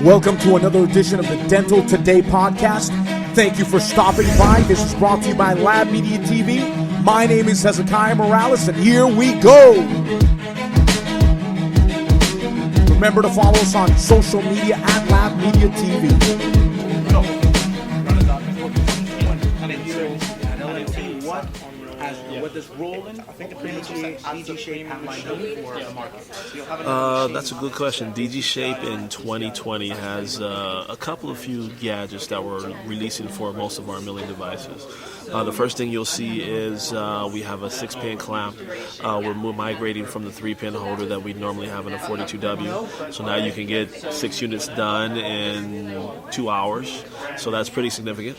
Welcome to another edition of the Dental Today podcast. Thank you for stopping by. This is brought to you by LabMediatv. My name is Hezekiah Morales, and here we go. Remember to follow us on social media at LabMediatv. What does rolling? I think the DGShape have lined up for the market. That's a good question. DGShape in 2020 has a couple of few gadgets that we're releasing for most of our milling devices. The first thing you'll see is we have a 6-pin clamp. We're migrating from the 3-pin holder that we normally have in a 42W. So now you can get 6 units done in 2 hours. So that's pretty significant.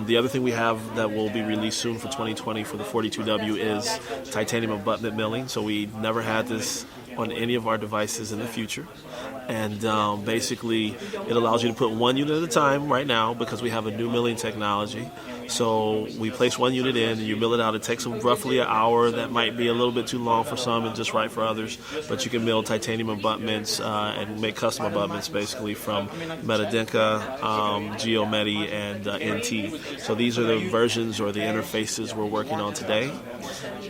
The other thing we have that will be released soon for 2020 for the 42W is titanium abutment milling. So we never had this on any of our devices in the future. And basically it allows you to put 1 unit at a time right now because we have a new milling technology. So we place 1 unit in and you mill it out. It takes roughly an hour. That might be a little bit too long for some and just right for others. But you can mill titanium abutments and make custom abutments basically from Metadinka, Geomedi, and NT. So these are the versions or the interfaces we're working on today.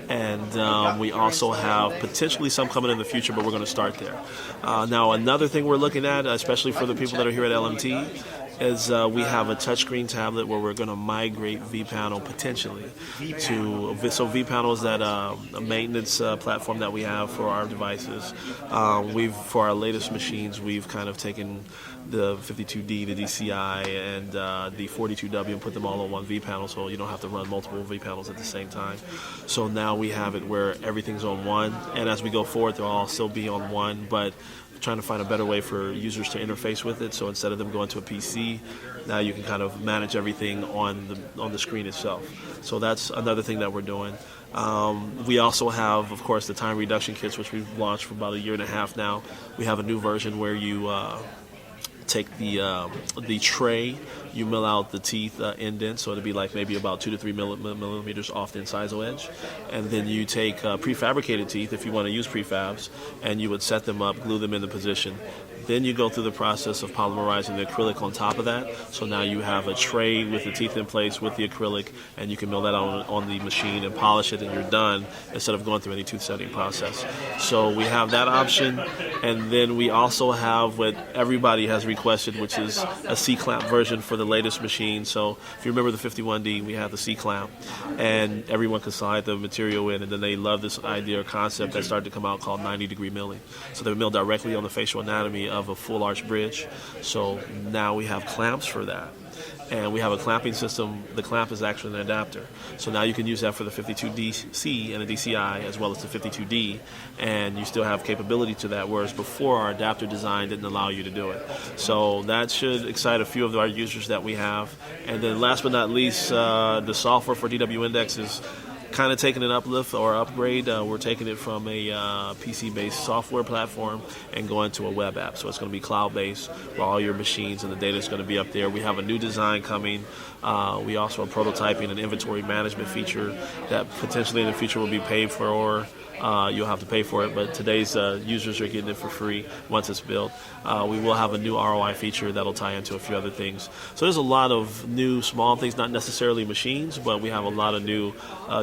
And we also have potentially some coming in the future, but we're going to start there. Now, another thing we're looking at, especially for the people that are here at LMT, is we have a touchscreen tablet where we're going to migrate vPanel potentially to. So vPanel is that a maintenance platform that we have for our devices. For our latest machines, we've kind of taken the 52D, the DCI, and the 42W and put them all on one vPanel, so you don't have to run multiple vPanels at the same time. So now we have it where everything's on one, and as we go forward, they'll all still be on one, but trying to find a better way for users to interface with it. So instead of them going to a PC, now you can kind of manage everything on the screen itself. So that's another thing that we're doing. We also have, of course, the time reduction kits, which we've launched for about 1.5 years now. We have a new version where you take the tray, you mill out the teeth indent, so it'll be like maybe about 2 to 3 millimeters off the incisal edge, and then you take prefabricated teeth if you want to use prefabs, and you would set them up, glue them into position. Then you go through the process of polymerizing the acrylic on top of that. So now you have a tray with the teeth in place with the acrylic, and you can mill that on the machine and polish it, and you're done instead of going through any tooth setting process. So we have that option, and then we also have what everybody has requested, which is a C-clamp version for the latest machine. So if you remember the 51D, we have the C-clamp, and everyone can slide the material in, and then they love this idea or concept that started to come out called 90-degree milling. So they mill directly on the facial anatomy of a full arch bridge. So now we have clamps for that, and we have a clamping system. The clamp is actually an adapter, so now you can use that for the 52DC and the DCI as well as the 52D, and you still have capability to that, whereas before our adapter design didn't allow you to do it. So that should excite a few of our users that we have. And then last but not least, the software for DW Index is kind of taking an uplift or upgrade. We're taking it from a PC-based software platform and going to a web app. So it's going to be cloud-based for all your machines, and the data is going to be up there. We have a new design coming. We also are prototyping an inventory management feature that potentially in the future will be paid for, or you'll have to pay for it, but today's users are getting it for free once it's built. We will have a new ROI feature that'll tie into a few other things. So there's a lot of new small things, not necessarily machines, but we have a lot of new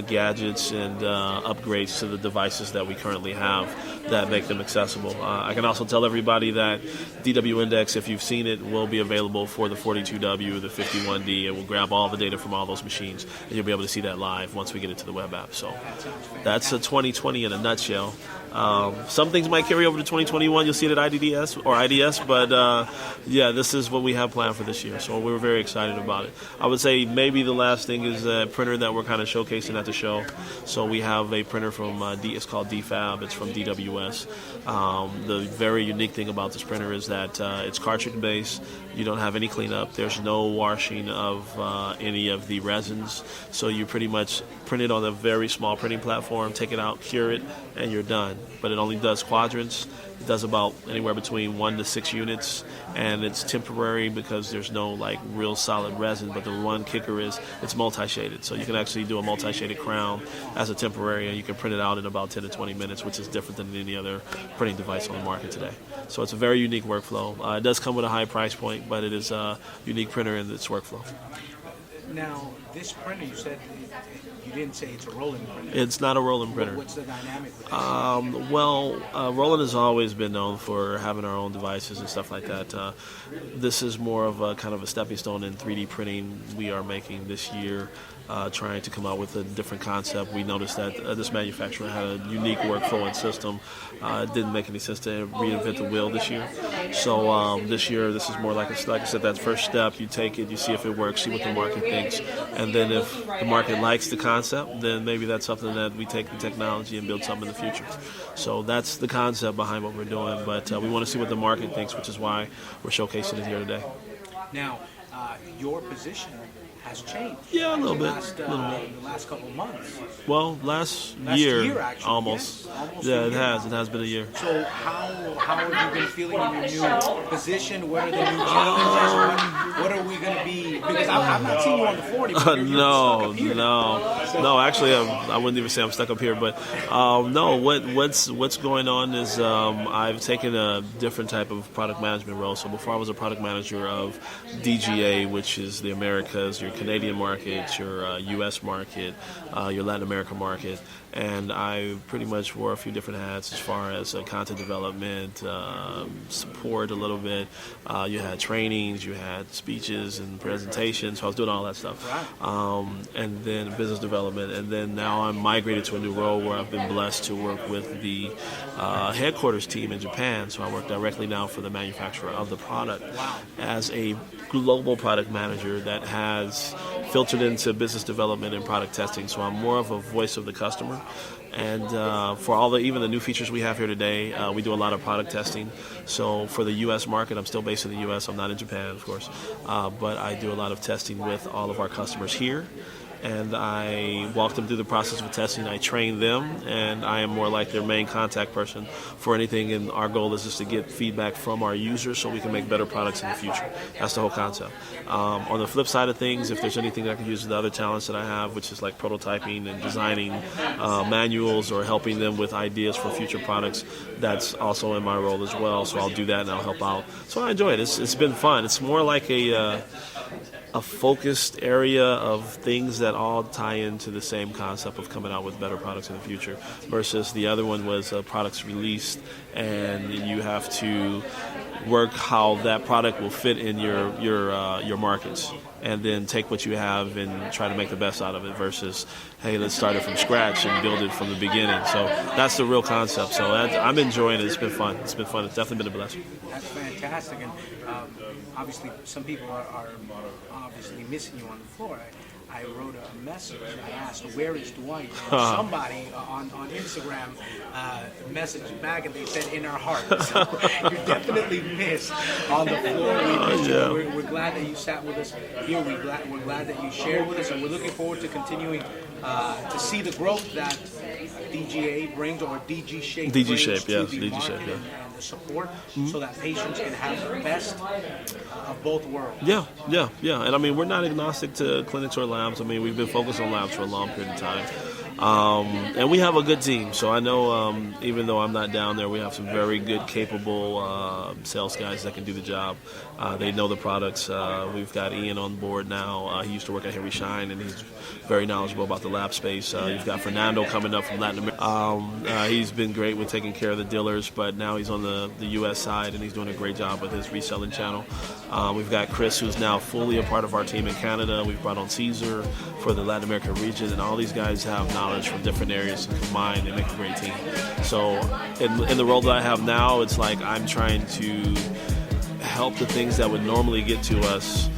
gadgets and upgrades to the devices that we currently have that make them accessible. I can also tell everybody that DW Index, if you've seen it, will be available for the 42W, the 51D, and we'll grab all the data from all those machines, and you'll be able to see that live once we get it to the web app. So that's a 2020 in a nutshell. Some things might carry over to 2021. You'll see it at IDS, but yeah, this is what we have planned for this year. So we're very excited about it. I would say maybe the last thing is a printer that we're kind of showcasing at the show. So we have a printer from it's called DFab. It's from DWS. The very unique thing about this printer is that it's cartridge based. You don't have any cleanup. There's no washing of any of the resins. So you pretty much print it on a very small printing platform, take it out, cure it, and you're done. but it only does quadrants. It does about anywhere between 1 to 6 units, and it's temporary because there's no like real solid resin. But the one kicker is it's multi-shaded, so you can actually do a multi-shaded crown as a temporary, and you can print it out in about 10 to 20 minutes, which is different than any other printing device on the market today. So it's a very unique workflow. It does come with a high price point, but it is a unique printer in its workflow. Now, this printer, you said you didn't say it's a rolling printer. It's not a rolling printer. What's the dynamic with this? Roland has always been known for having our own devices and stuff like that. This is more of a kind of a stepping stone in 3D printing we are making this year, trying to come out with a different concept. We noticed that this manufacturer had a unique workflow and system. It didn't make any sense to reinvent the wheel this year. So this year, this is more like I said, that first step. You take it, you see if it works, see what the market thinks, and then if the market likes the concept, then maybe that's something that we take the technology and build something in the future. So that's the concept behind what we're doing, but we want to see what the market thinks, which is why we're showcasing it here today. Now, your position has changed. Yeah, a little bit. The last couple of months. Well, last year actually, almost. Yes, almost Yeah, it has. It has been a year. So how have you been feeling in your new position? What are the new challenges? What are we going to be? Because I'm not seeing you on the floor anymore. No. Actually, I wouldn't even say I'm stuck up here. But no, what's going on is I've taken a different type of product management role. So before I was a product manager of DGA, which is the Americas, your Canadian market, your U.S. market, your Latin America market, and I pretty much wore a few different hats as far as content development, support a little bit. You had trainings, you had speeches and presentations, so I was doing all that stuff. And then business development, and then now I'm migrated to a new role where I've been blessed to work with the headquarters team in Japan, so I work directly now for the manufacturer of the product as a global product manager that has filtered into business development and product testing. So I'm more of a voice of the customer. And for even the new features we have here today, we do a lot of product testing. So for the U.S. market, I'm still based in the U.S. I'm not in Japan, of course. But I do a lot of testing with all of our customers here. And I walk them through the process of testing. I train them, and I am more like their main contact person for anything. And our goal is just to get feedback from our users so we can make better products in the future. That's the whole concept. On the flip side of things, if there's anything that I can use the other talents that I have, which is like prototyping and designing manuals or helping them with ideas for future products, that's also in my role as well. So I'll do that and I'll help out. So I enjoy it. It's been fun. It's more like a focused area of things that all tie into the same concept of coming out with better products in the future, versus the other one was products released and you have to work how that product will fit in your markets, and then take what you have and try to make the best out of it, versus, hey, let's start it from scratch and build it from the beginning. So that's the real concept. So I'm enjoying it. It's been fun. It's definitely been a blessing. That's fantastic. And obviously, some people are obviously missing you on the floor. I wrote a message. I asked, where is Dwight? And somebody on Instagram messaged back, and they said, in our heart. So you're definitely missed on the floor. We're glad that you sat with us here. We're glad that you shared with us, and we're looking forward to continuing to see the growth that DGA brings, or DGShape brings DGShape, to yes, the DGShape, market yeah. and the support, so that patients can have the best of both worlds. Yeah. And I mean, we're not agnostic to clinics or labs. I mean, we've been focused on labs for a long period of time. And we have a good team. So I know, even though I'm not down there, we have some very good, capable sales guys that can do the job. They know the products. We've got Ian on board now. He used to work at Henry Schein, and he's very knowledgeable about the lab space. You've got Fernando coming up from Latin America. He's been great with taking care of the dealers, but now he's on the U.S. side, and he's doing a great job with his reselling channel. We've got Chris, who's now fully a part of our team in Canada. We've brought on Caesar for the Latin America region, and all these guys have knowledge from different areas, and combined they make a great team. So in the role that I have now, it's like I'm trying to help the things that would normally get to us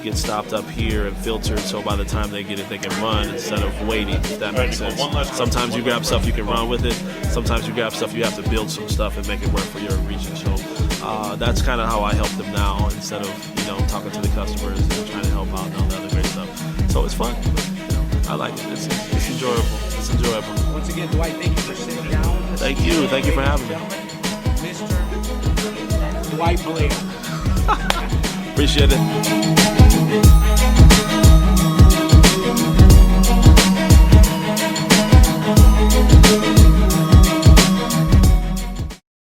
get stopped up here and filtered, so by the time they get it, they can run instead of waiting, if that makes sense. Sometimes you grab stuff, you can run with it. Sometimes you grab stuff, you have to build some stuff and make it work for your region. So that's kind of how I help them now, instead of talking to the customers and trying to help out and all the other great stuff. So it's fun. I like it. It's enjoyable. It's enjoyable. Once again, Dwight, thank you for sitting down with us. Thank you. Thank you for having me. Mr. Dwight Blair. Appreciate it.